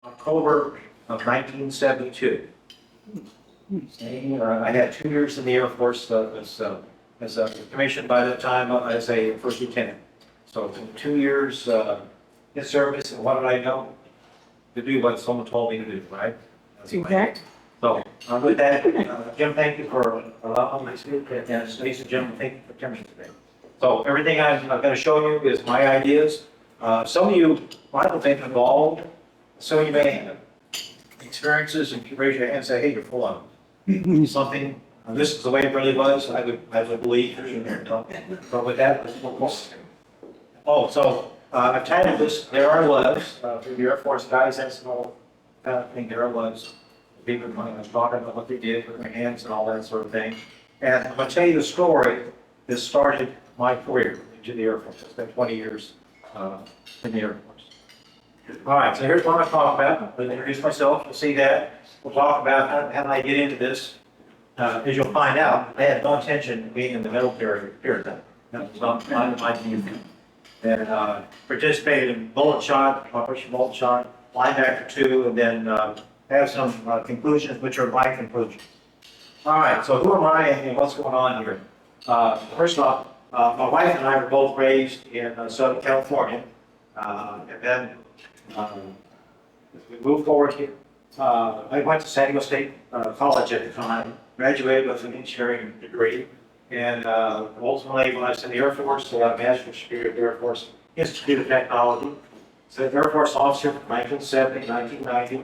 October of 1972. I had 2 years in the Air Force, as commissioned by that time as a first lieutenant. So 2 years in service, and what did I know? To do what someone told me to do, right? That's what I did. So with that, Jim, thank you for allowing me to speak, and ladies and gentlemen, thank you for coming today. So everything I'm going to show you is my ideas. Some of you might have been involved, so you may have experiences, and you raise your hand and say, hey, you're full of something. This is the way it really was. I would believe. But with that, I've titled this, There I Was, for the Air Force guys. That's the whole kind of thing. There I was. People when I was talking about what they did with my hands and all that sort of thing. And I'm going to tell you the story that started my career into the Air Force. I spent 20 years in the Air Force. All right, so here's what I'm talking about. I'll introduce myself. You'll see that. We'll talk about how did I get into this. As you'll find out, I had no intention of being in the military period. That was not my view. And participated in bullet shot, Operation Bullet Shot, Linebacker II, and then have some conclusions, which are my conclusions. All right, so who am I and what's going on here? First off, my wife and I were both raised in Southern California, and then we moved forward here. I went to San Diego State College at the time, graduated with an engineering degree, and ultimately when I was in the Air Force, I got a master's degree at the Air Force Institute of Technology. So Air Force officer from 1970, 1990.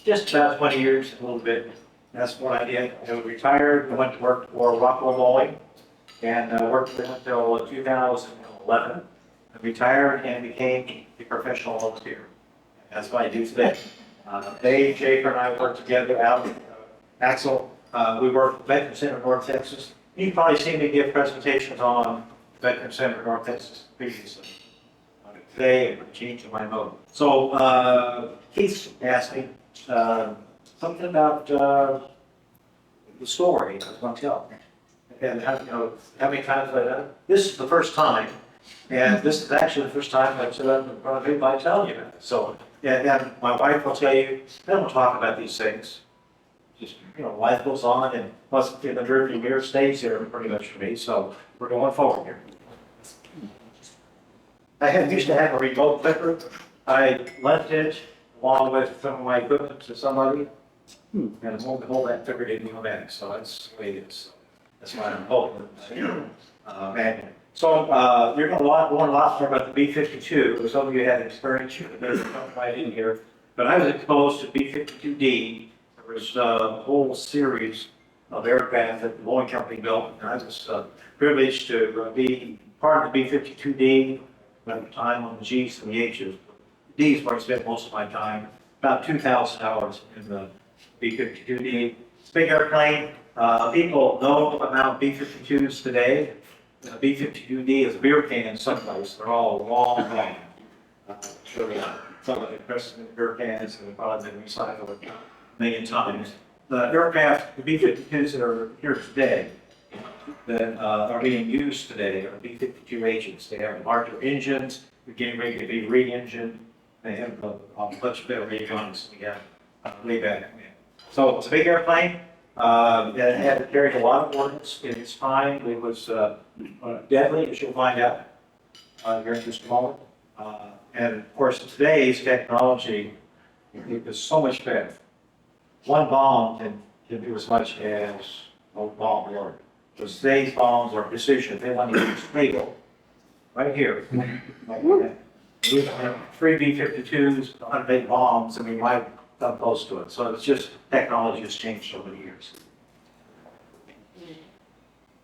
Just about 20 years, a little bit. That's what I did. I retired. I went to work for Rockwell Bowling and worked for them until 2011. I retired and became a professional volunteer. That's what I do today. Dave, Jaker, and I work together out in Axel. We work at Veteran Center, North Texas. You've probably seen me give presentations on Veteran Center, North Texas previously. Today, I'm changing my mode. So Keith asked me something about the story I was going to tell. And how many times have I done it? This is the first time, and this is actually the first time I've stood up in front of anybody telling you about it. So, and my wife will tell you, I don't talk about these things. Just, life goes on, and plus the rearview mirror stays here pretty much for me, so we're going forward here. I used to have a remote clipper. I left it along with some of my equipment to somebody, and lo and behold, that clipper didn't come back, so that's the way it is. That's why I'm hoping. Manual. So you're going to learn a lot more about the B-52. Some of you had experience, you could jump right in here. But I was exposed to B-52D. There was a whole series of aircraft that the Boeing company built, and I was privileged to be part of the B-52D at the time on the G's and the H's. D is where I spent most of my time, about 2,000 hours in the B-52D. It's a big airplane. People know about B-52s today. B-52D is a beer can in some place. They're all long. Some of the precedent beer cans have probably been recycled a million times. The aircraft, the B-52s that are here today, that are being used today are B-52Hs. They have larger engines. They're getting ready to be re-engined. They have a much better avionics than we had way back then. So it's a big airplane. It had carried a lot of ordnance in its time. It was deadly, as you'll find out here in just a moment. And of course, today's technology is so much better. One bomb can do as much as a bomb work. Because today's bombs are precision. They want to use fatal right here. We have 3 B-52s, 108 bombs. I mean, why come close to it? So it's just technology has changed over the years.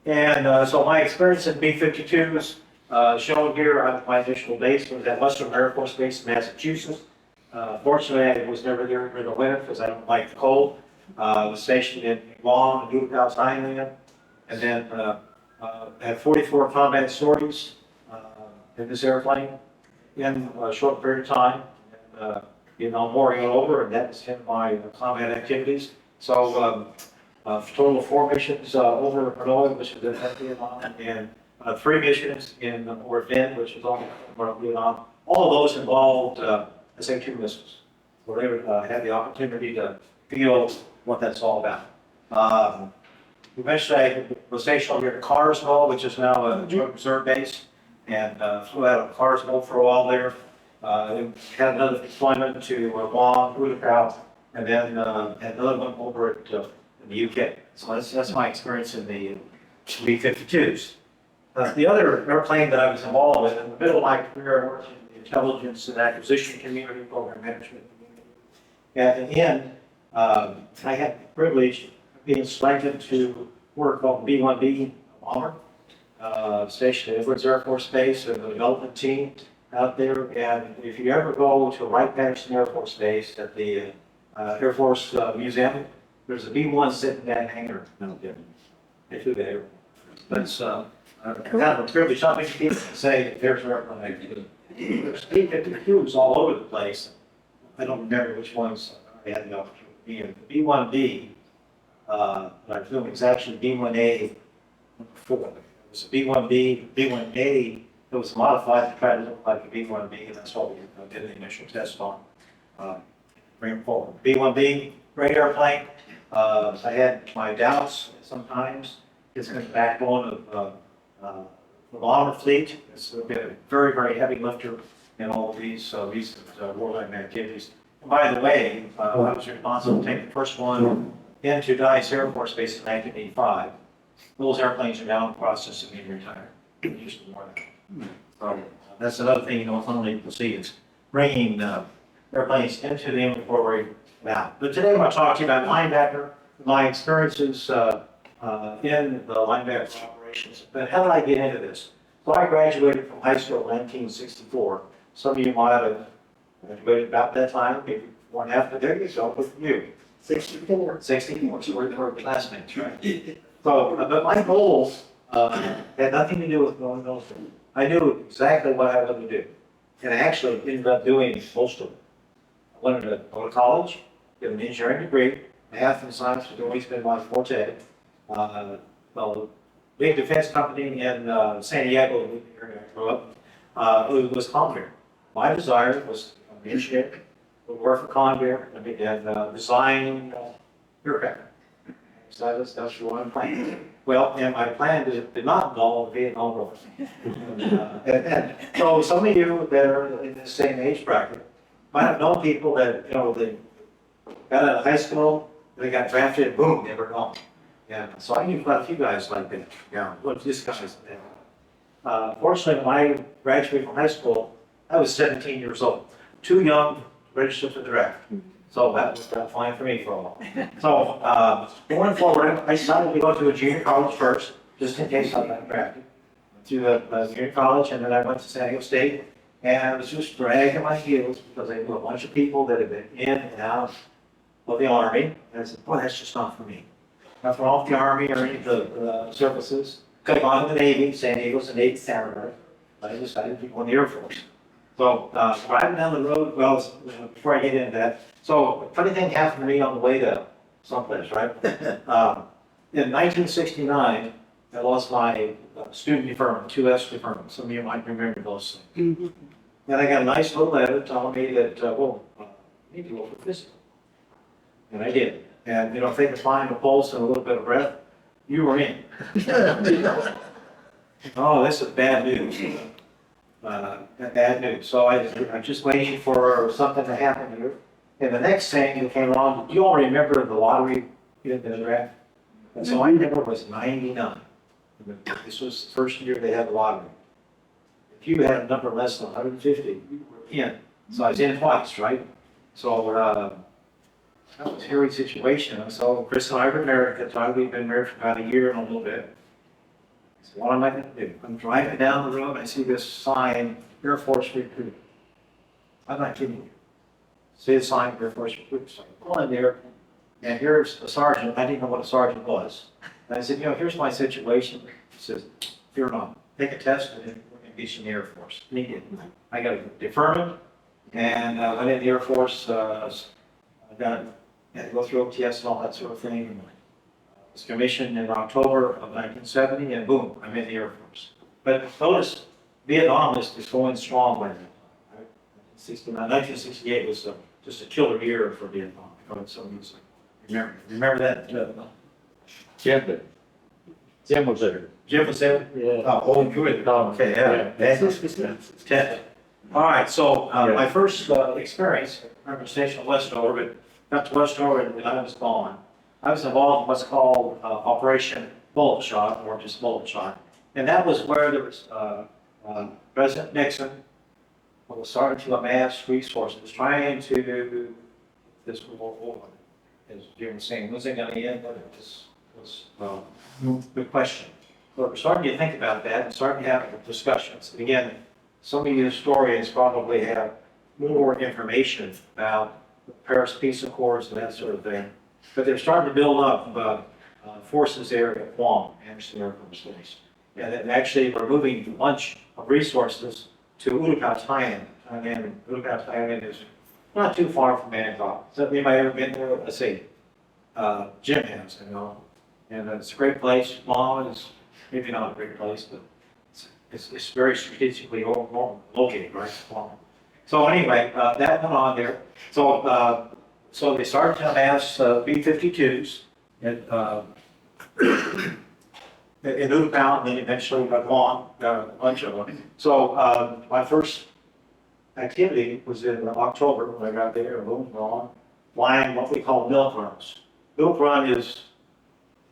And so my experience in B-52s shown here, my initial base was at Western Air Force Base in Massachusetts. Fortunately, I was never there in the winter because I don't like the cold. I was stationed in Guam, Newhouse Island, and then had 44 combat sorties in this airplane in a short period of time. And, mooring over, and that was in my combat activities. So, total of 4 missions over Hanoi, which is in Vietnam, and 3 missions in Vinh, which is on Vietnam. All of those involved SA-2 missiles. So they would have the opportunity to feel what that's all about. Eventually, I was stationed here at Carswell, which is now a joint reserve base, and flew out of Carswell for a while there. Had another deployment to Guam, Utica, and then had another one over at in the UK. So that's my experience in the B-52s. The other airplane that I was involved with in the middle of my career, I worked in the intelligence and acquisition community, program management community. At the end, I had the privilege of being selected to work on B-1B bomber, stationed at Edwards Air Force Base and the development team out there. And if you ever go to Wright-Patterson Air Force Base at the Air Force Museum, there's a B-1 sitting in that hangar. No, they flew there. But it's kind of a privilege. Not many people can say there's an airplane. There's B-52s all over the place. I don't remember which ones I had the opportunity to be in. The B-1B, I flew was actually B-1A before. It was a B-1B, B-1A that was modified to try to look like a B-1B, and that's what we did the initial test on. Bring it forward. B-1B, great airplane. I had my doubts sometimes. It's the backbone of the bomber fleet. It's been a very, very heavy lifter in all of these recent wartime activities. And by the way, I was responsible to take the first one into Dulles Air Force Base in 1985. Those airplanes are now in the process of being retired. Just more than that. So that's another thing you don't normally see is bringing airplanes into the inventory now. But today I'm going to talk to you about linebacker, my experiences in the linebacker operations. But how did I get into this? So I graduated from high school in 1964. Some of you might have graduated about that time, maybe 1.5 decades ago with you. 64. 64, so we're classmates, right? So, but my goals had nothing to do with going military. I knew exactly what I wanted to do. And I actually ended up doing most of it. I wanted to go to college, get an engineering degree. Math and science was always been my forte. Well, big defense company in San Diego, the area I grew up, it was Convair. My desire was to become an engineer, to work for Convair, and design aircraft. So that's what I'm planning. Well, and my plan did not involve Vietnam War. And so some of you that are in the same age bracket might have known people that, you know, they got out of high school, they got drafted, boom, they were gone. Yeah, so I knew quite a few guys like that. Yeah, look, this guy's that. Fortunately, when I graduated from high school, I was 17 years old, too young to register for the draft. So that was fine for me for a while. So going forward, I decided to go to a junior college first, just in case I got drafted. To the junior college, and then I went to San Diego State, and I was just dragging my heels because I knew a bunch of people that had been in and out of the Army. And I said, boy, that's just not for me. Not for off the Army or any of the services. Could have gone to the Navy. San Diego's a Navy senator. I decided to go in the Air Force. So driving down the road, well, before I get into that, so a funny thing happened to me on the way to someplace, right? In 1969, I lost my student deferment, 2S deferment. Some of you might remember those things. Mm-hmm. And I got a nice little letter telling me that, you need to go for physical. And I did. And, you know, if they could find a pulse and a little bit of breath, you were in. Oh, this is bad news. Bad news. So I'm just waiting for something to happen here. And the next thing that came along, you all remember the lottery in the draft? And so my number was 99. This was the first year they had the lottery. If you had a number less than 150, you were in. So I was in twice, right? So that was a hairy situation. So Chris and I were married at the time. We'd been married for about a year and a little bit. So what am I going to do? I'm driving down the road, I see this sign, Air Force Recruit. I'm not kidding you. See the sign, Air Force Recruit. So I pull in there, and here's a sergeant. I didn't know what a sergeant was. And I said, you know, here's my situation. He says, fear not. Take a test, and then we're going to get you in the Air Force. And he did. I got a deferment, and I went in the Air Force. I had to go through OTS and all that sort of thing. And I was commissioned in October of 1970, and boom, I'm in the Air Force. But notice, Vietnam is going strong right now. 1968 was just a killer year for Vietnam. So he's remember that? Jim was there. Jim was there? Yeah. Oh, you were there. Okay, yeah. Ten. All right, so my first experience, I remember stationed at Westover, but got to Westover and I was gone. I was involved in what's called Operation Bullet Shot, or just Bullet Shot. And that was where there was President Nixon was starting to amass resources, trying to, this World War, as Jim was saying, was it going to end? This was good question. But we're starting to think about that and starting to have discussions. And again, some of you historians probably have more information about the Paris Peace Accords and that sort of thing. But they're starting to build up forces there at Guam, Anderson Air Force Base. And actually, we're moving a bunch of resources to Utapao, Thailand. And Utapao, Thailand is not too far from Bangkok. So anybody ever been there? Let's see. Jim has, you know. And it's a great place. Guam is maybe not a great place, but it's very strategically located, right? Guam. So anyway, that went on there. So so they started to amass B-52s in Utapao, and then eventually Guam, a bunch of them. So my first activity was in October when I got there, boom, gone, flying what we call milk runs. Milk run is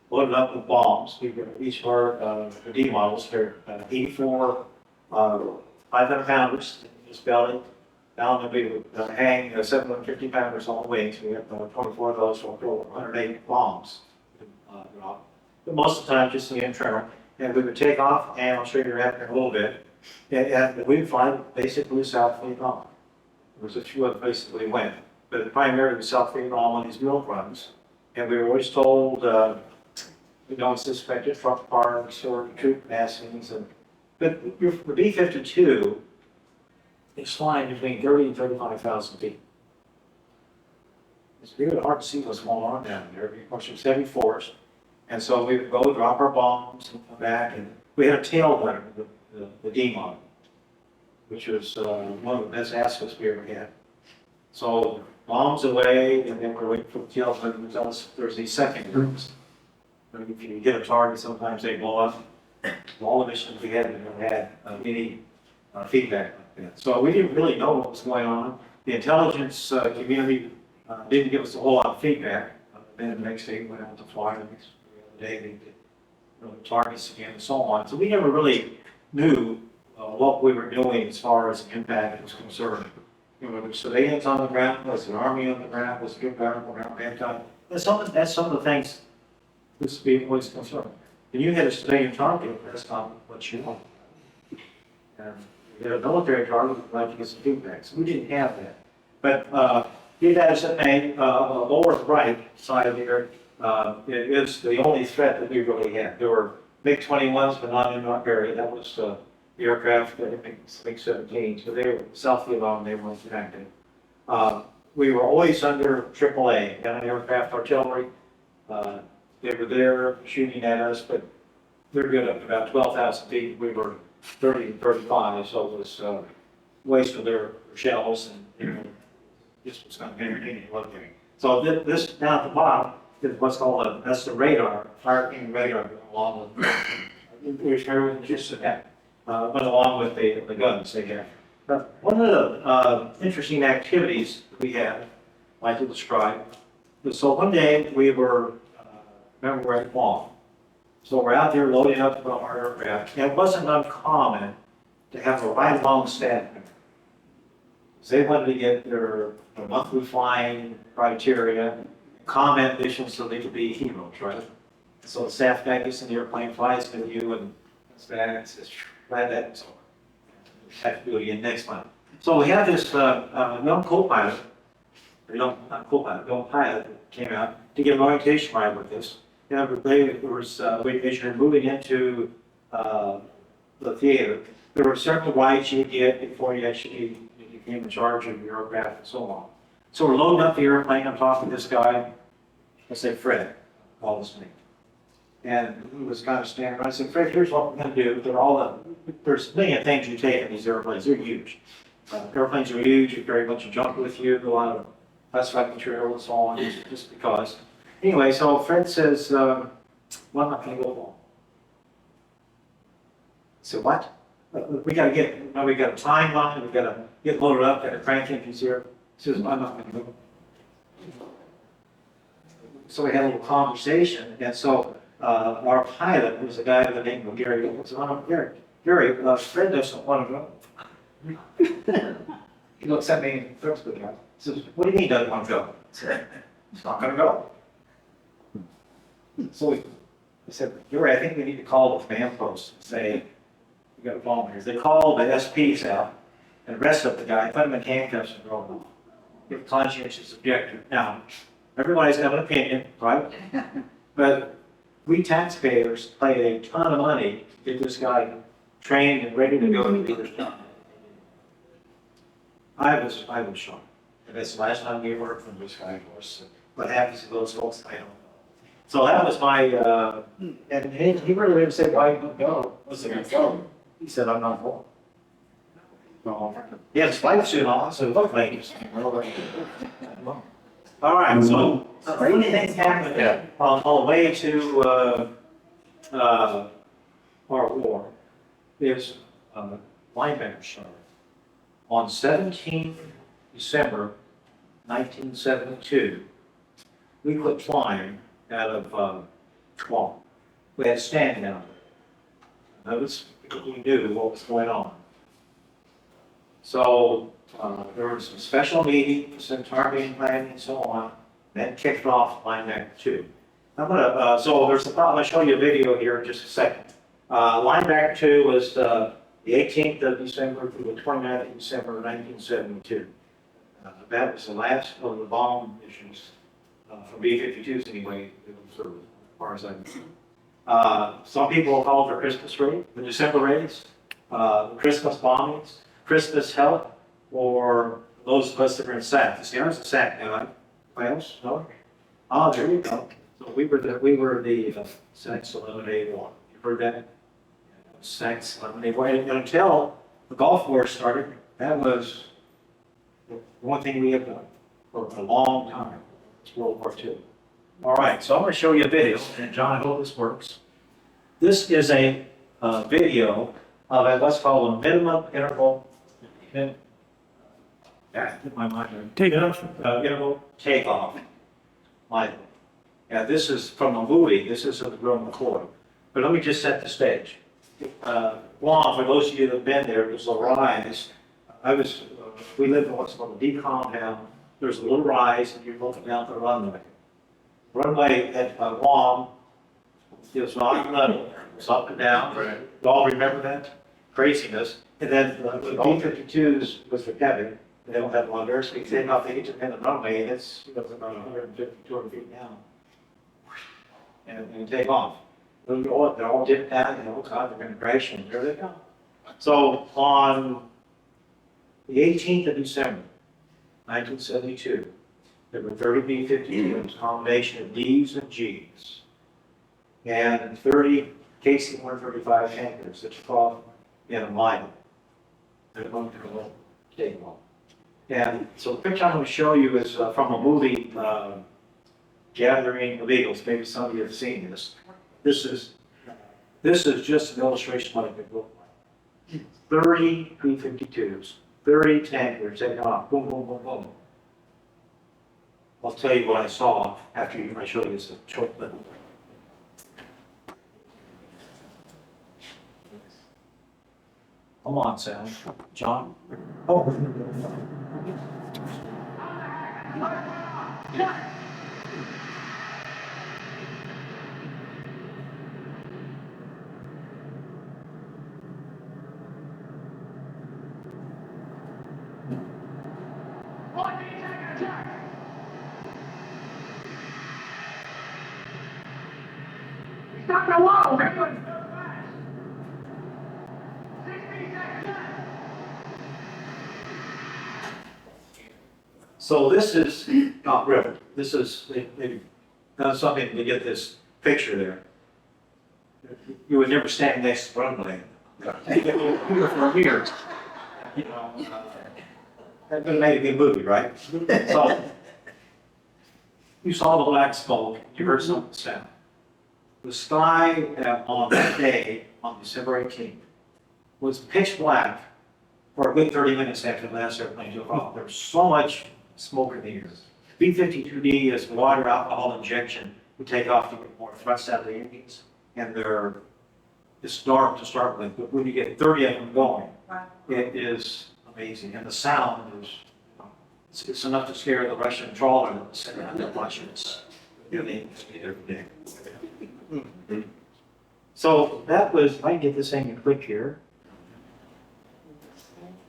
loaded up with bombs. We get each of our D models, they're 84 500 pounders in this belly. Down and we would hang 750 pounders on the wings. We have 24 of those, so 108 bombs. But most of the time, just the internal. And we would take off, and I'll show you what happened in a little bit. And we would fly basically South Vietnam. There was a few other places we went, but primarily was South Vietnam on these milk runs. And we were always told, we don't suspect it, truck parks or troop massings. But the B-52 is flying between 30 and 35,000 feet. It's really hard to see what's going on down there. Of course, it's heavy force. And so we would go drop our bombs and come back. And we had a tail gunner, the D model, which was one of the best assets we ever had. So bombs away, and then we're waiting for the tail gunner to tell us there's these second groups. If you hit a target, sometimes they blow up. All the missions we had never had any feedback like that. So we didn't really know what was going on. The intelligence community didn't give us a whole lot of feedback. Then the next day we went out to fly, the next day they did targets again and so on. So we never really knew what we were doing as far as impact was concerned. You know, was surveillance on the ground, was an army on the ground, was a good government around Bangkok. That's some of the things this people was concerned. And you had a civilian target, that's not what you want. And you had a military target, you'd like to get some feedback. So we didn't have that. But be that as it may, lower right side of here it is the only threat that we really had. There were MiG-21s, but not in our area. That was the aircraft, MiG-17s, but they were South Vietnam, they weren't connected. We were always under AAA, anti-aircraft artillery. They were there shooting at us, but we were good up to about 12,000 feet. We were 30 and 35, so it was waste of their shells, and this was kind of entertaining to look at. So this down at the bottom is what's called that's the radar, fire king radar, going along with just that, went along with the guns they have. But one of the interesting activities we had, I'd like to describe, was so one day we were, remember we're at Guam. So we're out there loading up our aircraft, and it wasn't uncommon to have a ride along staff member. So they wanted to get their monthly flying criteria, combat missions, so they could be heroes, right? So the staff guy gets in the airplane, flies with you, and says, glad that's over. Have to do it again next month. So we had this young co-pilot, young pilot that came out to get an orientation ride with us. As you're moving into the theater, there were certain rides you get before you actually became in charge of your aircraft and so on. So we're loading up the airplane, I'm talking to this guy, let's say Fred, call his name. And he was kind of standing around. I said, Fred, here's what we're going to do. There's a million things you take in these airplanes. They're huge. Airplanes are huge. You carry a bunch of junk with you, a lot of classified material and so on, just because. Anyway, so Fred says, well, I'm not gonna go long. So what? We gotta get, we got a timeline, we gotta get loaded up, got a crank engines here. He says, I'm not gonna go. So we had a little conversation, and so our pilot was a guy by the name of Gary. So Gary, Fred doesn't want to go. He looks at me and first with him. He says, what do you mean doesn't want to go? I said, it's not going to go. So I said, Gary, I think we need to call the command post and say, we got a volunteers. They called the SPs out and arrested the guy, put him in handcuffs and drove him off. Give conscientious objector. Now, everybody's got an opinion, right? But we taxpayers paid a ton of money to get this guy trained and ready to go to the other job. I was shocked. And that's the last time we heard from this guy, of course. What happens to those folks, I don't know. So that was my, and he really didn't say, why you don't go? What's the go? He said, I'm not going. He had his flight suit on, so look like he's all right, so many things happened on the way to our war. Is linebacker started on 17 December 1972. We quit flying out of Guam. We had standing out there. Notice we knew what was going on. So there was some special meetings, some targeting planning and so on, then kicked off Linebacker II. I'm gonna, so there's a problem, I'll show you a video here in just a second. Linebacker II was the 18th of December through the 29th of December 1972. That was the last of the bomb missions, from B-52s anyway, as far as I know. Some people call it the Christmas raid, the December raids, the Christmas bombings, Christmas help, or those of us that are in SAF. See, I was a SAF guy. Wales? No? Oh, there you go. So we were the SACS 11A1. You heard that? SACS 11A1. And until the Gulf War started, that was the one thing we have done for a long time. It's World War II. All right, so I'm going to show you a video, and John, I hope this works. This is a video of what's called a minimum interval. My mind. Interval takeoff. Yeah, this is from a movie. This is of the Growing McCoy. But let me just set the stage. Guam, for those of you that have been there, there's a rise. We lived in what's called a D compound. There's a little rise, and you're looking down the runway. Runway at Guam is not level. It's up and down. Right. You all remember that? Craziness. And then the B-52s was for Kevin. They don't have a lot of airspeed. They don't think it's in the runway. It's about 150, 200 feet down. And take off. They're all dipped down, and all kinds of integration. There they go. So on the 18th of December, 1972, there were 30 B-52s, a combination of Ds and Gs, and 30 KC-135 tankers that took off in a mile. They're going to go take off. And so the picture I'm going to show you is from a movie, Gathering of Eagles. Maybe some of you have seen this. This is just an illustration of what it could look like. 30 B-52s, 30 tankers taking off, boom, boom, boom, boom. I'll tell you what I saw after I show you this short clip. Come on, Sam. John. Oh. Stop the wall! So this is not real. This is, they've done something to get this picture there. You would never stand next to the runway. For years. You know, that's going to make a good movie, right? So you saw the black smoke, you heard something sound. The sky on that day, on December 18th, was pitch black for a good 30 minutes after the last airplane took off. There was so much smoke in the air. B-52D is water alcohol injection. We take off to get more thrust out of the engines, and it's dark to start with, but when you get 30 of them going, it is amazing. And the sound is, it's enough to scare the Russian trawler that's sitting out there watching us. Really, every day. So that was, if I can get this thing in quick here.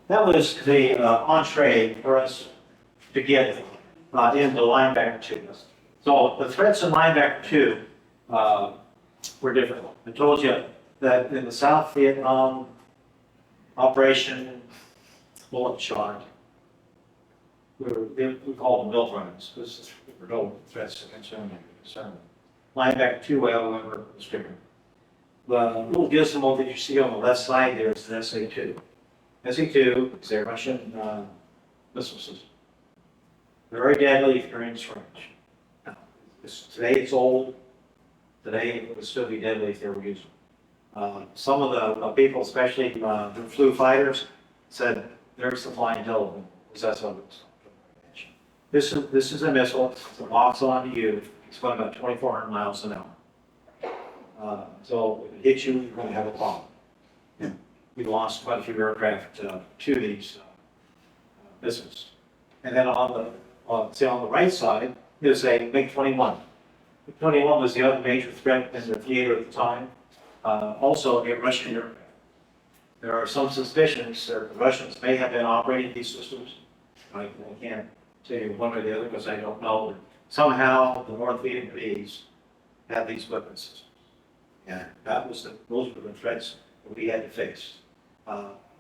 That was the entree for us to get into Linebacker II. So the threats in Linebacker II were different. I told you that in the South Vietnam Operation Bullet Shot, we call them milk runs, because there were no threats to concern. Linebacker II, however, was different. The little gizmo that you see on the left side there is an SA-2. SA-2 is a Russian missile system. Very deadly if you're in its range. Now, today it's old. Today it would still be deadly if they were using it. Some of the people, especially the flu fighters, said there's the flying telephone. That's what it was. This is a missile. It locks onto you. It's going about 2,400 miles an hour. So if it hits you, you're going to have a problem. And we lost quite a few aircraft to these missiles. And then on the right side is a MiG-21. MiG-21 was the other major threat in the theater at the time. Also a Russian aircraft. There are some suspicions that the Russians may have been operating these systems. I can't tell you one or the other because I don't know. Somehow the North Vietnamese had these weapon systems. And those were the threats that we had to face.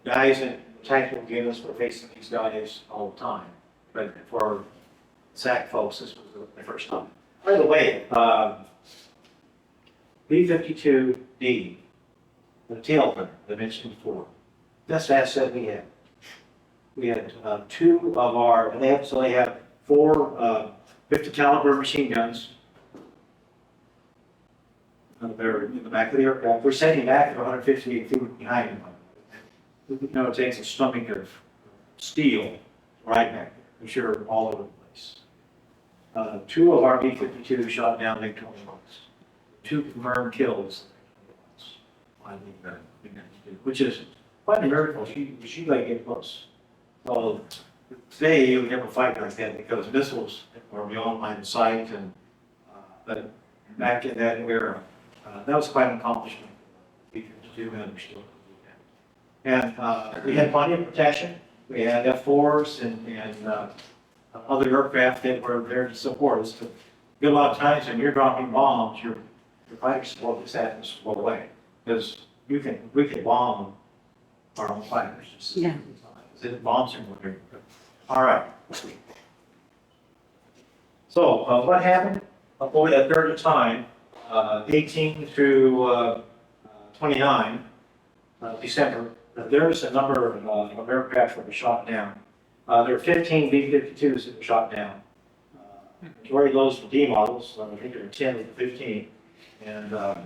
Guys in tactical units were facing these guys all the time. But for SAC folks, this was the first time. By the way, B-52D, the tail gunner that I mentioned before, best asset we had. We had two of our, and they have four 50 caliber machine guns. They're in the back of the aircraft. We're sending back 158 feet behind them. You know, it takes a stomach of steel right back there. I'm sure all over the place. Two of our B-52 shot down MiG-21s. Two confirmed kills. Which is quite a miracle. She like get close. So today you would never fight like that because missiles were beyond line of sight, and but back in that era, that was quite an accomplishment. B-52 and still. And we had plenty of protection. We had F-4s and other aircraft that were there to support us. But a lot of times when you're dropping bombs, your fighter support is having to blow away because we can bomb our own fighters. Yeah. The bombs are moving. All right. So what happened over that period of time, 18 through 29 December? There's a number of aircraft that were shot down. There were 15 B-52s that were shot down. Majority of those were D models. I think there were 10 of the 15, and the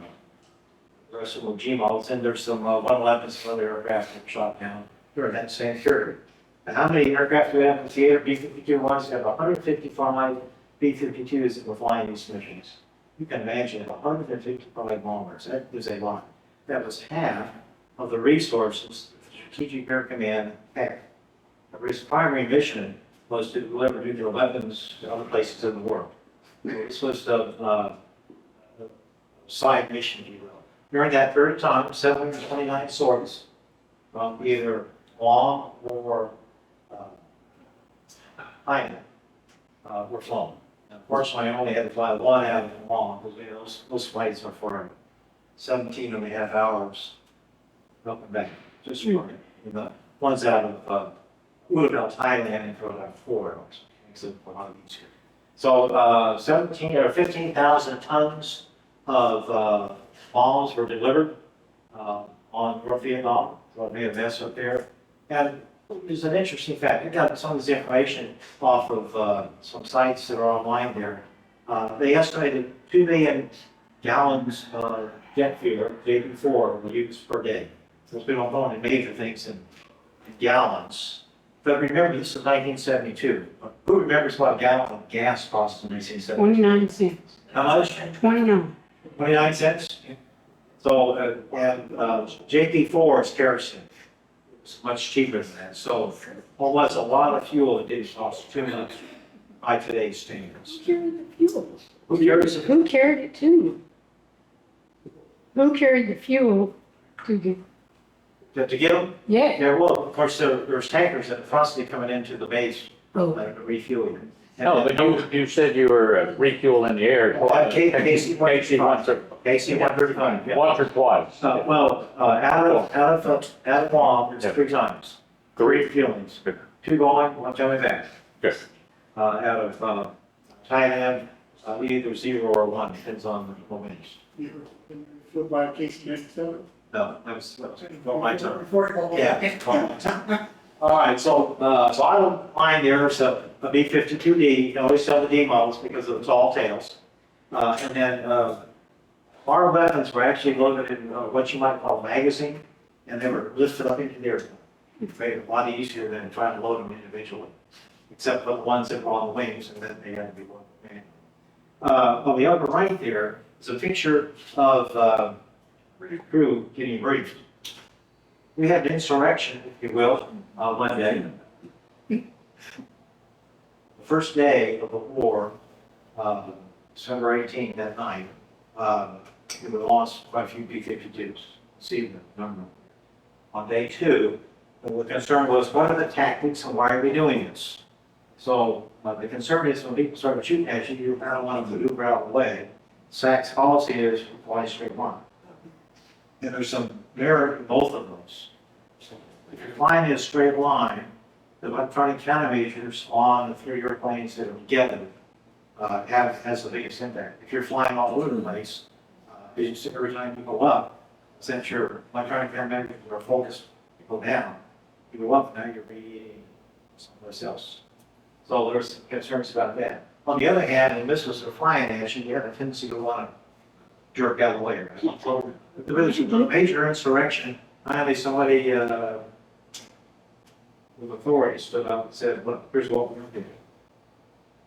rest of them were G models. And there's some 111s and other aircraft that were shot down during that same period. And how many aircraft do we have in the theater? B-52 ones. We have 155 B-52s that were flying these missions. You can imagine 155 bombers. That is a lot. That was half of the resources the Strategic Air Command had. Its primary mission was to deliver nuclear weapons to other places in the world. This was the side mission, if you will. During that period of time, 729 swords from either Guam or Hainan were flown. Unfortunately, I only had to fly one out of Guam because those flights are for 17 and a half hours up and back. Just for the ones out of Udall, Thailand, for about 4 hours. Except for one of each. So 17 or 15,000 tons of bombs were delivered on North Vietnam. So it made a mess up there. And there's an interesting fact. I got some of this information off of some sites that are online there. They estimated 2 million gallons of jet fuel, JP4, were used per day. So we don't go into major things in gallons. But remember, this is 1972. Who remembers what a gallon of gas cost in 1972? 29 cents. How much? 29. 29 cents? So, JP4 is kerosene. It's much cheaper than that. So, well, was a lot of fuel. It didn't cost too much by today's standards. Who carried the fuel? Who carries it? Who carried it to you? Who carried the fuel to you? To get them? Yeah. Yeah, well, of course, there's tankers that are constantly coming into the base, Oh, refueling. And No, then- but you said you were refueling the air. Casey once or, Casey 135, yeah. once or twice. Out of Guam, it's Yeah. 3 times. Three. Refuelings. Good. 2 going, 1 coming back. Good. Out of, Thailand, either 0 or 1, depends on the winds. Flew by Casey Minnesota. No, that was not my turn. Before it all- Yeah. All right, so I don't mind there, so a B-52D, you always sell the D models because of the tall tails. And then, our weapons were actually loaded in what you might call a magazine, and they were lifted up into the air. It made it a lot easier than trying to load them individually, except for the ones that were on the wings, and then they had to be loaded. On the upper right there is a picture of crew getting briefed. We had an insurrection, if you will, one day. The first day of the war, December 18th, that night, we lost quite a few B-52s. See the number. On day 2, the concern was, what are the tactics and why are we doing this? So the concern is when people start shooting at you, you kind of want to maneuver out of the way. SAC's policy is fly straight line. And there's some merit in both of those. So if you're flying in a straight line, the electronic countermeasures on the 3 airplanes that are together has the biggest impact. If you're flying all over the place, every time you go up, since your electronic countermeasures are focused, you go down. You go up, now you're reading someplace else. So there's concerns about that. On the other hand, when missiles are flying at you, you have a tendency to want to jerk out of the way. Right? So if there was a major insurrection, finally somebody with authority stood up and said, look, here's what we're going to do.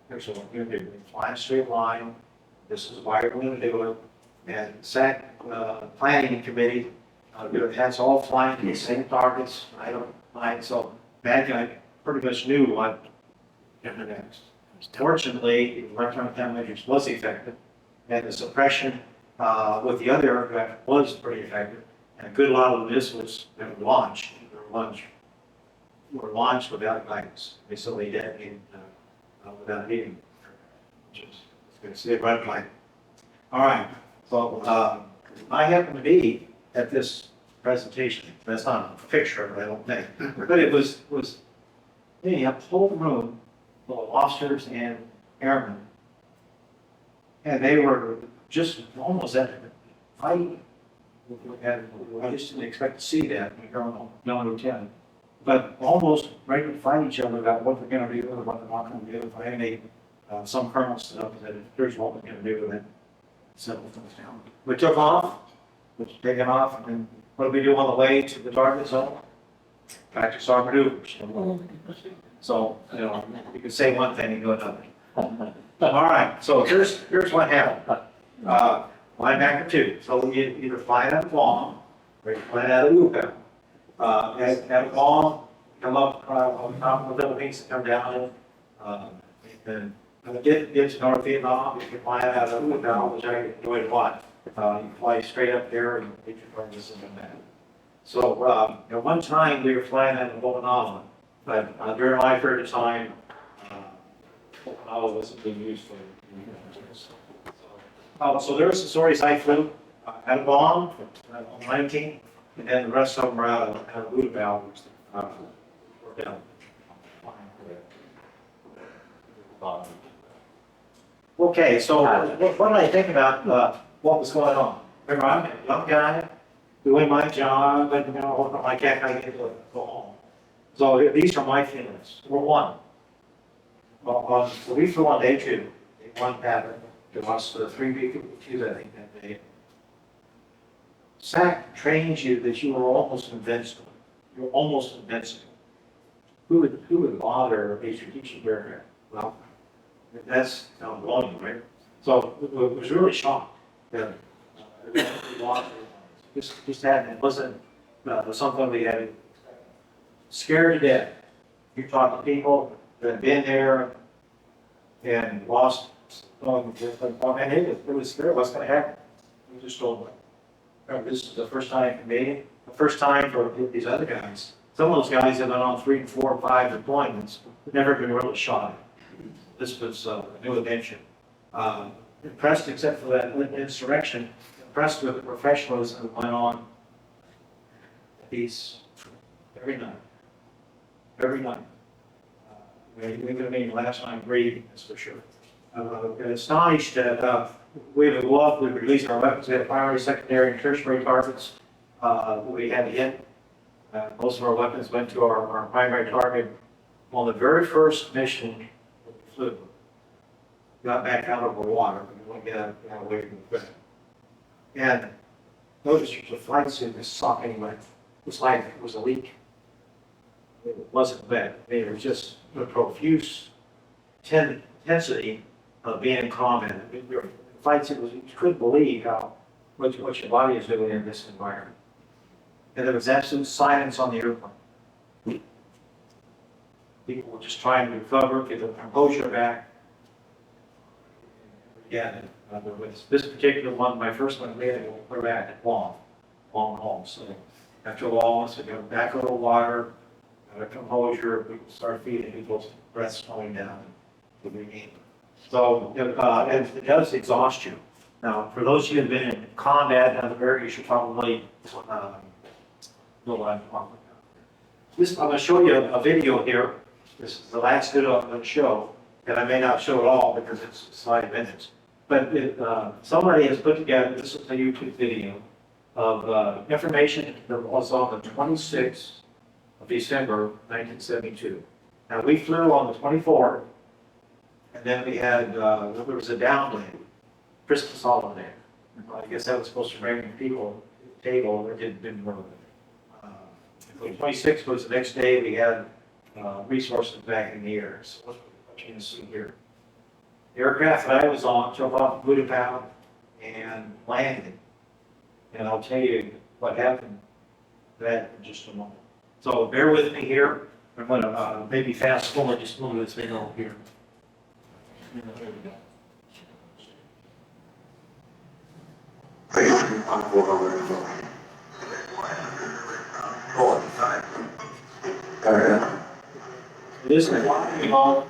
Here's what we're going to do. We fly in a straight line. This is why we're going to do it. And SAC planning committee has all flying to the same targets. I don't mind. So bad guy pretty much knew what happened next. Fortunately, the electronic countermeasures was effective, and the suppression with the other aircraft was pretty effective. And a good lot of the missiles that were launched without guidance. They simply detonated without hitting, which is going to see a red flag. All right, so I happen to be at this presentation. That's not a picture, I don't think, but it was a whole room full of officers and airmen, and they were just almost at a fight. And I just didn't expect to see that in a Colonel Lieutenant, but almost ready to fight each other about what they're going to do and what they're not going to do. Finally, some colonels stood up and said, "Here's what we're going to do," and then settled things down. We took off, taken off, and then what did we do on the way to the target zone? Practice our maneuvers. So, you know, you can say one thing and do another. All right, so here's what happened. Linebacker II. So you either fly out of Guam or you fly out of USAF. At Guam, come up on top of the Philippines, come down, and get to North Vietnam. You can fly out of USAF, which I enjoyed a lot. You fly straight up there and get your purposes and that. So at one time we were flying out of Okinawa, but during my period of time, Okinawa wasn't being used for so there's the stories I flew out of Guam on 19, and then the rest of them are out of Udabao, which we're down. Okay, so what did I think about what was going on? Remember, I'm a young guy doing my job, and working like heck, I get to go home. So these are my feelings. Number one, so we flew on day 2, day 1 pattern. They lost 3 people, I think, that day. SAC trains you that you are almost invincible. You're almost invincible. Who would bother a strategic aircraft? Well, that's volume, right? So it was really shocked that we lost it. Just happened. It wasn't something we had scared to death. You talk to people that have been there and lost, and it was scared what's going to happen. We just told them, this is the first time for me, the first time for these other guys. Some of those guys have been on 3, 4, 5 deployments, never been really shot. This was a new adventure. Impressed, except for that insurrection, impressed with the professionalism that went on these every night. Every night. We would have last night breathing, that's for sure. And astonished that we would go up, we would release our weapons. We had primary, secondary, and tertiary targets we had to hit. Most of our weapons went to our primary target. On the very first mission, we flew. Got back out of the water. We went away from the equipment. And notice the flight suit was sopping wet. It was like it was a leak. It wasn't wet. It was just a profuse intensity of being in combat. The flight suit was, you couldn't believe what your body is doing in this environment. And there was absolute silence on the airplane. People were just trying to recover, get their composure back. Yeah, with this particular one, my first one, we had to go back long haul. So after a while, once we got back over the water, got a composure, we could start feeling people's breaths slowing down to regain. So and it does exhaust you. Now, for those of you who have been in combat in other areas, you should probably know what I'm talking about. I'm going to show you a video here. This is the last video I'm going to show, and I may not show it all because it's 5 minutes. But somebody has put together, this is a YouTube video, of information that was on the 26th of December, 1972. Now, we flew on the 24th, and then we had, there was a downwind, Christmas holiday. I guess that was supposed to bring people to the table, it didn't work. The 26th was the next day, we had resources back in the air. So what you can see here. The aircraft that I was on took off Budapest and landed. And I'll tell you what happened to that in just a moment. So bear with me here. I'm going to maybe fast forward just a little bit video here. There we go. This is what we call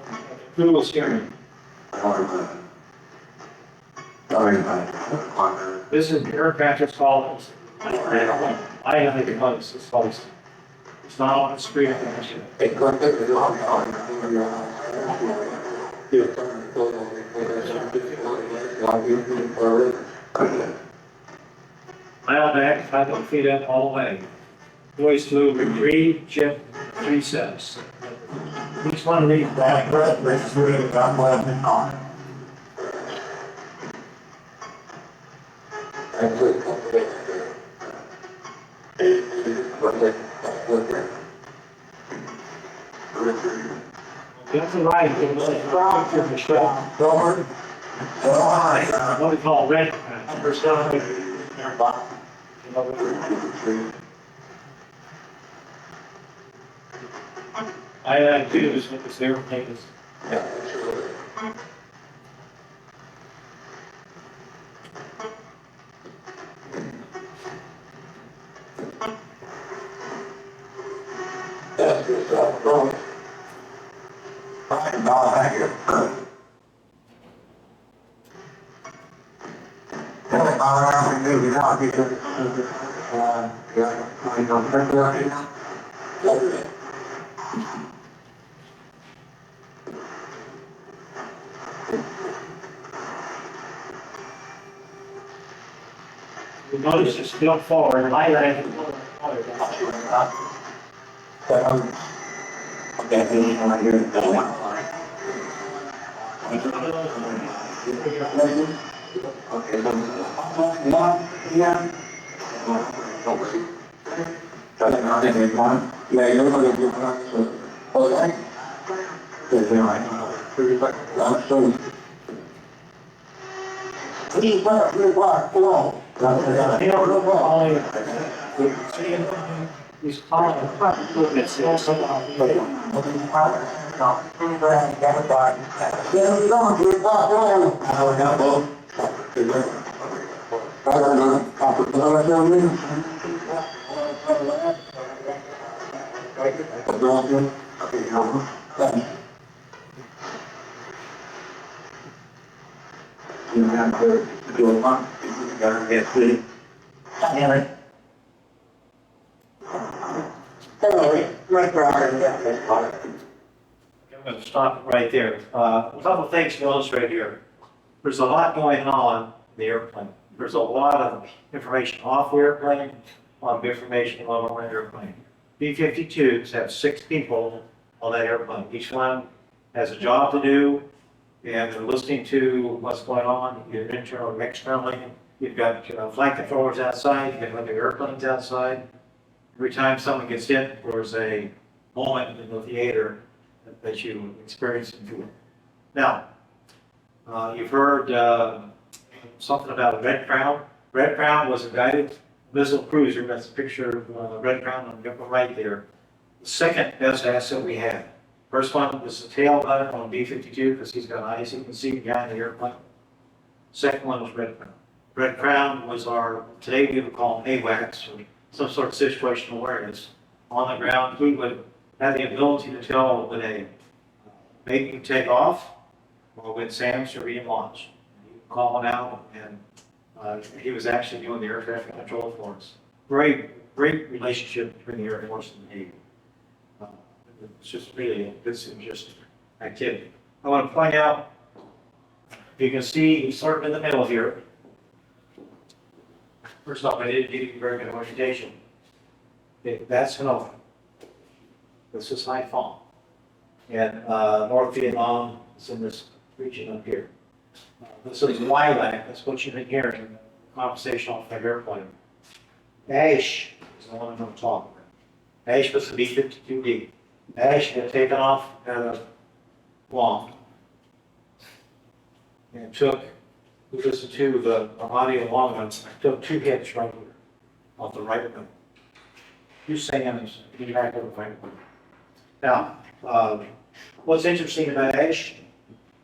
approval steering. This is the aircraft that's called, I have it called, it's called, it's not on the screen. Mile back, 5 feet up all the way. Boys flew retrieve, chip, 3 sets. Each one of these back is really about 11 on. That's the right. What we call red. I do is what this airplane is. You notice it's still forward, I landed. He's calling. I'm going to stop it right there. A couple of things to illustrate here. There's a lot going on in the airplane. There's a lot of information off the airplane, a lot of information on the airplane. B-52s have 6 people on that airplane. Each one has a job to do, and they're listening to what's going on, either internal or externally. You've got flight controllers outside, you've got other airplanes outside. Every time someone gets hit, there's a moment in the theater that you experience and feel. Now, you've heard something about a Red Crown. Red Crown was a guided missile cruiser. That's a picture of Red Crown on the upper right there. The second best asset we had. First one was the tail gunner on B-52 because he's got eyes you can see behind the airplane. Second one was Red Crown. Red Crown was our, today we would call them AWACS, or some sort of situational awareness. On the ground, we would have the ability to tell when a baby would take off or when SAMs are being launched. You would call him out, and he was actually doing the air traffic control for us. Great relationship between the Air Force and the Navy. It's just really a good synergistic activity. I want to point out, you can see he's sort of in the middle here. First off, I didn't give you very good orientation. Okay, that's Hanoi. This is Haiphong. And North Vietnam is in this region up here. This is lilac, that's what you've been hearing in the conversation off the airplane. Ash is the one I'm going to talk about. Ash was the B-52D. Ash had taken off out of Guam. And took, we listened to the audio long ones, took 2 hits right here off the right of them. You Sam's, you back over the right of them. Now, what's interesting about Ash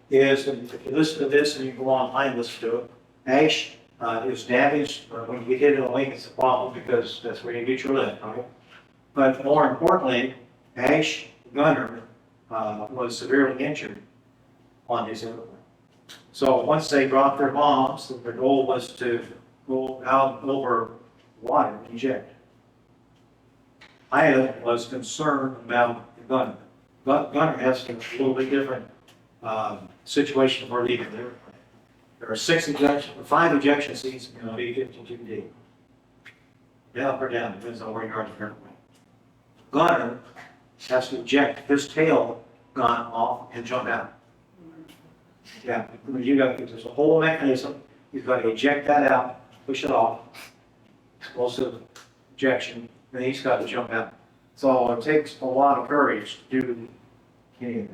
is if you listen to this and you go online and listen to it, Ash is damaged. When you get hit in the wing, it's a problem because that's where you get your lift, right? But more importantly, Ash gunner was severely injured on his airplane. So once they dropped their bombs, their goal was to go out over water and eject. I was concerned about the gunner. Gunner has a little bit different situation for leaving the airplane. There are 5 ejection seats in the B-52D. Up or down, depends on where you are in the airplane. Gunner has to eject his tail gun off and jump out. Yeah, there's a whole mechanism. You've got to eject that out, push it off, explosive ejection, and he's got to jump out. So it takes a lot of courage to do any of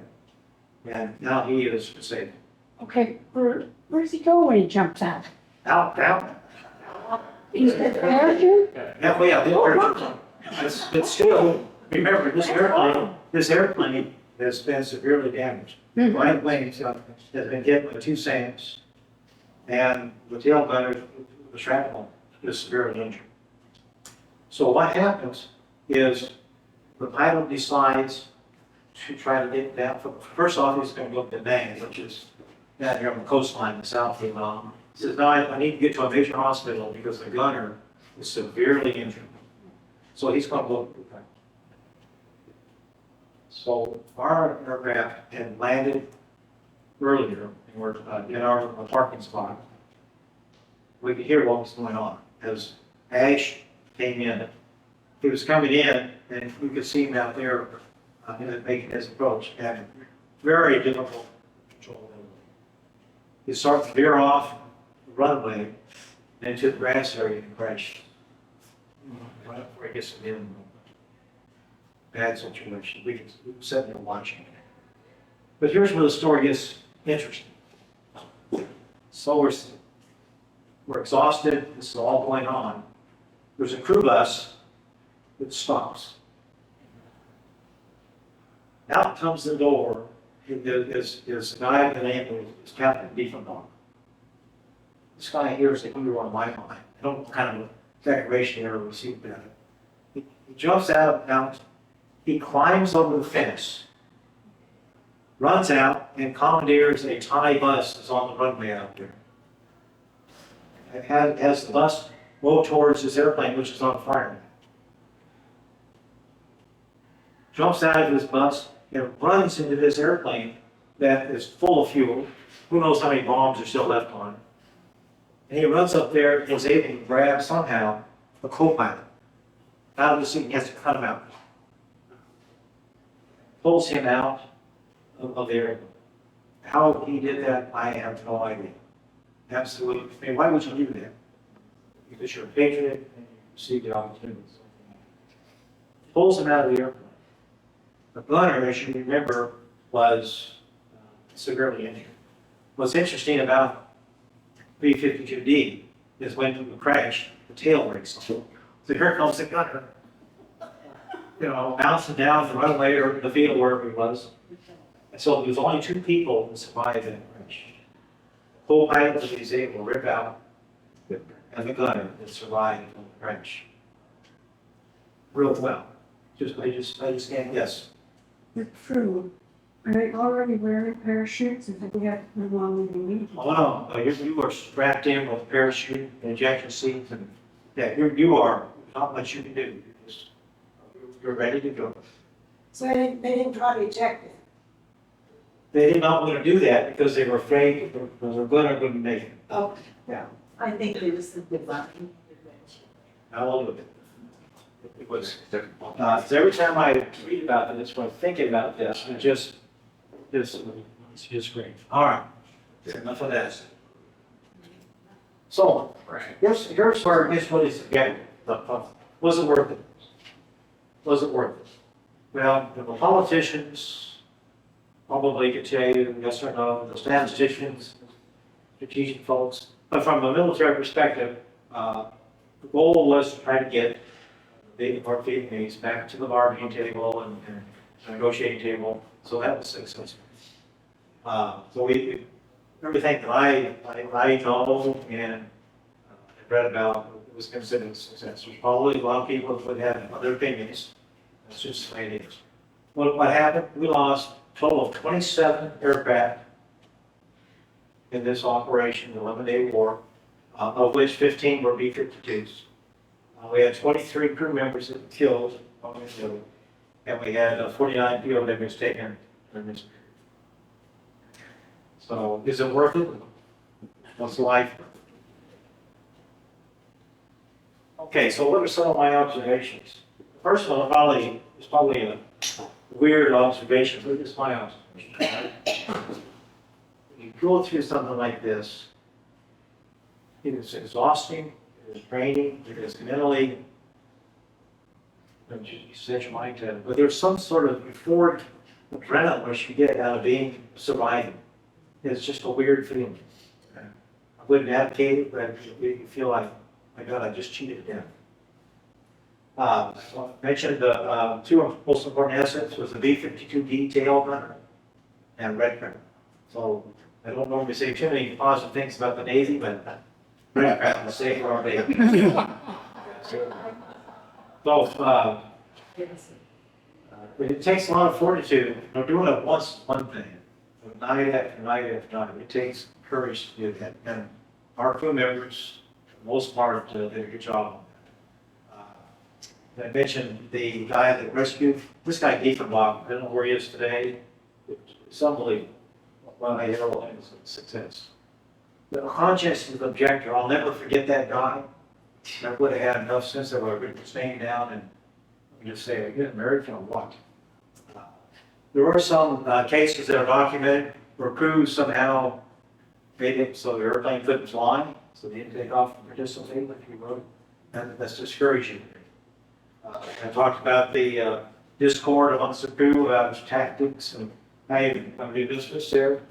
that. And now he is disabled. Okay, where does he go when he jumps out? Out. He's the parachute? Yeah, well, yeah, but still, remember, this airplane has been severely damaged. Mhm. Right wing has been hit by 2 SAMs, and the tail gunner, the shrapnel, is severely injured. So what happens is the pilot decides to try to get down. First off, he's going to go to Da Nang, which is down here on the coastline in South Vietnam. He says, no, I need to get to a major hospital because the gunner is severely injured. So he's going to look. So our aircraft had landed earlier, and we're in our parking spot. We could hear what was going on as Ash came in. He was coming in, and we could see him out there making his approach, and very difficult control. He starts to veer off the runway into the grass area and crash. Right before he gets to the end. Bad situation. We can sit there watching. But here's where the story gets interesting. So we're exhausted. This is all going on. There's a crew bus that stops. Out comes the door is a guy by the name of Captain Diefenbach. This guy here is the hero on my mind. I don't know what kind of decoration he ever received about it. He jumps out, he climbs over the fence, runs out, and commandeers a Thai bus that's on the runway out there. Has the bus go towards his airplane, which is on fire. Jumps out of his bus and runs into this airplane that is full of fuel. Who knows how many bombs are still left on it. And he runs up there and is able to grab somehow a co-pilot out of the seat and has to cut him out. Pulls him out of the airplane. How he did that, I have no idea. Absolutely. I mean, why would you do that? Because you're a patriot and you see the opportunities. Pulls him out of the airplane. The gunner, as you remember, was severely injured. What's interesting about B-52D is when you crash, the tail breaks off. So here comes the gunner, bouncing down the runway or the field wherever he was. And so there's only 2 people that survived that crash. The co-pilot that he's able to rip out, and the gunner that survived from the crash. Real well. I just can't guess. The crew, are they already wearing parachutes, or do we have to put them on when they need? Oh, no, you are strapped in with a parachute, injection seats, and yeah, you are, not much you can do. You're ready to go. So they didn't try to eject it? They did not want to do that because they were afraid the gunner wouldn't make it. Oh, Yeah. I think they just simply lucky. How old was it? It was, so every time I read about it, it's when I'm thinking about this, it's just great. All right, enough of that. So, here's where, what is, again, was it worth it? Was it worth it? Well, the politicians probably could tell you yes or no, the statisticians, strategic folks, but from a military perspective, the goal was to try to get the Vietnamese back to the bargaining table and negotiating table, so that was successful. So everything that I know and read about was considered a success. There's probably a lot of people that would have other opinions. That's just the way it is. What happened? We lost a total of 27 aircraft in this operation, the 11-day war, of which 15 were B-52s. We had 23 crew members that were killed, and we had 49 POWs taken. So, is it worth it? What's life? Okay, so what are some of my observations? The first one is probably a weird observation, but it's my observation. When you go through something like this, it is exhausting. It's draining, it's mentally, you set your mind to it, but there's some sort of euphoric adrenaline which you get out of surviving. It's just a weird feeling. I wouldn't advocate it, but you feel like, my God, I just cheated death. I mentioned the 2 most important assets was the B-52D tail gunner and red gunner. So I don't normally say too many positive things about the Navy, but red say our Navy. So it takes a lot of fortitude. Doing it once, one thing, night after night after night. It takes courage to do that, and our crew members, for the most part, did a good job. I mentioned the guy that rescued this guy, Diefenbach. I don't know where he is today. It's unbelievable. One of my airlines of success. The conscience of the objector, I'll never forget that guy. I would have had enough sense that I would staying down and just say, are you getting married or what? There were some cases that are documented where crews somehow made it so the airplane couldn't fly, so they didn't take off and participate like you wrote. And that's discouraging. I talked about the discord amongst the crew about tactics and how you come to do business there.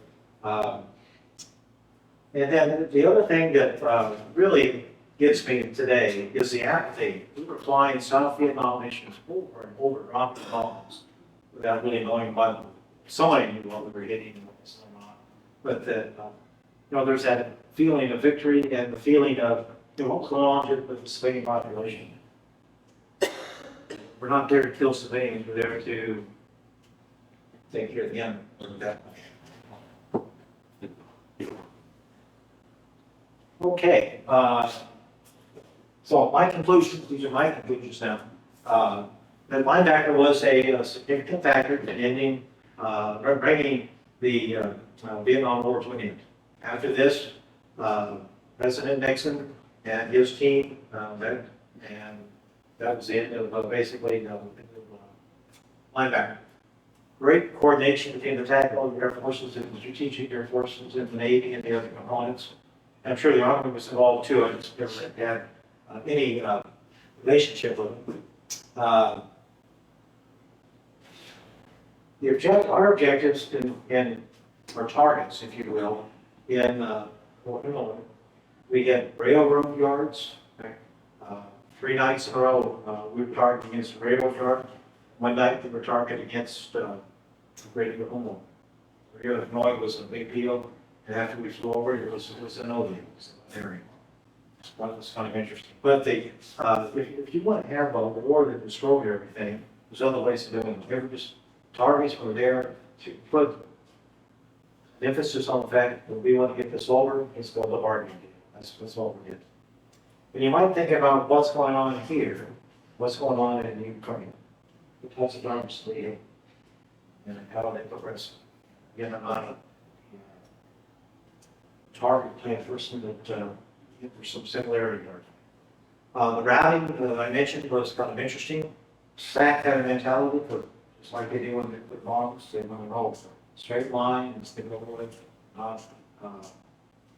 And then the other thing that really gets me today is the apathy. We were flying South Vietnam missions over and over, dropping bombs without really knowing what somebody knew what we were hitting and what was going on. But that, there's that feeling of victory and the feeling of what's going on with the civilian population. We're not there to kill civilians, we're there to take care of the enemy. Okay, so my conclusions, these are my conclusions now. That linebacker was a significant factor in ending, bringing the Vietnam War to an end. After this, President Nixon and his team met, and that was the end of basically linebacker. Great coordination between the tactical air forces and the strategic air forces and the Navy and the other components. I'm sure the Army was involved too. I just never had any relationship with them. Our objectives in our targets, if you will, in we had railroad yards. 3 nights in a row, we were targeting against the railroad yard. One night we were targeting against Great Oklahoma. Illinois was a big deal. And after we flew over, it was an area. That was kind of interesting. But if you want to have a war that destroyed everything, there's other ways to do it. Every just targets were there to put emphasis on the fact that we want to get this over. Let's go to the bargaining deal. That's what we did. And you might think about what's going on here, what's going on in Ukraine, the types of arms leading, and how they progress. Again, I'm not a target type person, but there's some similarity there. The routing that I mentioned was kind of interesting. SAC had a mentality, but just like they do when they put bombs, they want to roll straight line instead of rolling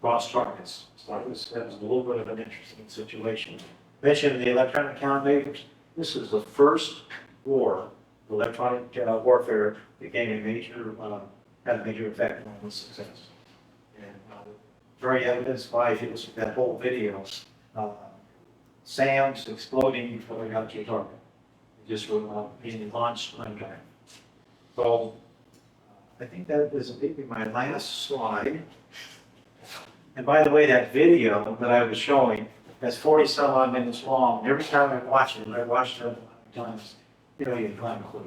cross targets. So that was a little bit of an interesting situation. Mentioned the electronic countermeasures. This is the first war, electronic warfare, that gave a major, had a major effect on the success. And very evidenced by, if you listen to that whole video, SAMs exploding before they got to your target. They just were being launched under. So I think that is maybe my last slide. And by the way, that video that I was showing, that's 40-some odd minutes long. Every time I watch it, and I watched it a lot of times, you can climb a cliff.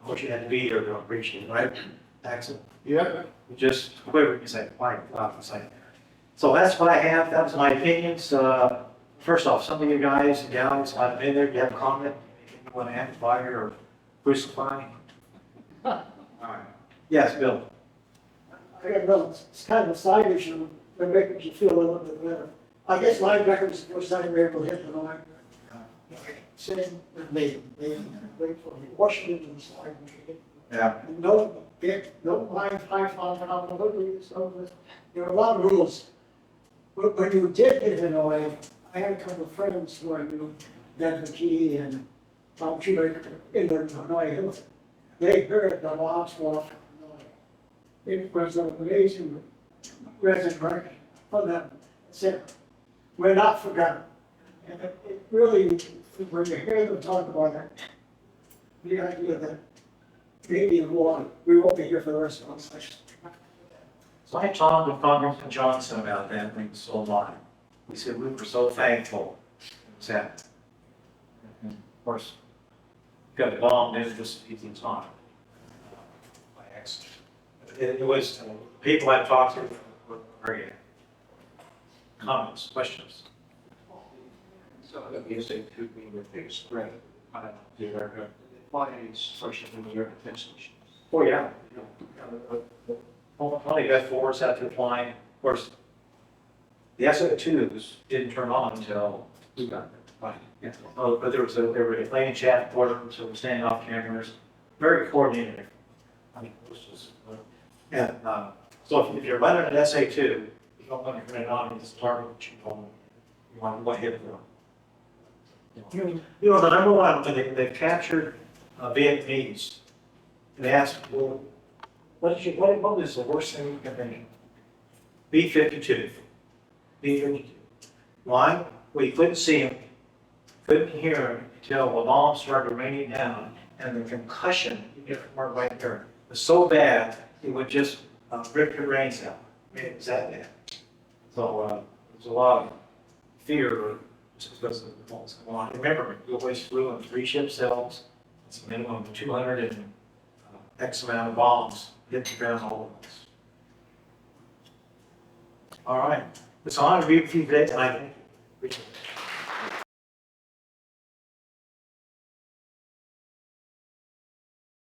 Of course, you had to be there to appreciate it, right? Axel? Yeah. You just quiver, you say, my God, it's like. So that's what I have. That was my opinions. First off, some of you guys and gals might have been there. Do you have a comment? You want to amplify or crucify? All right. Yes, Bill. I got another, it's kind of a side issue, but making you feel a little bit better. I guess linebacker was the first time we were able to hit the line. Sitting with me, wait for me, Washington and slide. Yeah. No line, high five, so there are a lot of rules. But when you did hit Hanoi, I had a couple of friends who I knew, Dan McKee and Tom Shoemaker in the Hanoi Hills. They heard the last walk. It was an amazing resurrection for them. Said, we're not forgotten. And it really, when you hear them talk about it, the idea that maybe in war, we won't be here for the rest of our lives. So I talked with Congressman Johnson about that, and he was so alive. We said we were so thankful it was happening. And of course, got bombed in just as easy as not by accident. It was people I talked to were very comments, questions. So that means they could be with the spread their bodies, social media defense issues. Oh, yeah. Only got force after flying. Of course, the SO2s didn't turn on until we got there. Yeah. Oh, but there were playing chat forums, so we're standing off cameras, very coordinated. I mean, it was just, and So if you're running an SA2, you don't want to run it on this target that you want to go ahead for. You know, the number one, when they captured Vietnamese, they asked, well, what is the worst thing we can think? B-52. B-52. Why? We couldn't see them, couldn't hear them until the bombs started raining down, and the concussion, you get from right there, was so bad, it would just rip your brains out. I mean, it was that bad. So there's a lot of fear just because of what was going on. Remember, we always flew in 3 ship cells. It's a minimum of 200 and X amount of bombs hit the ground all of us. All right. It's an honor to be with you today, and I thank you. Appreciate it.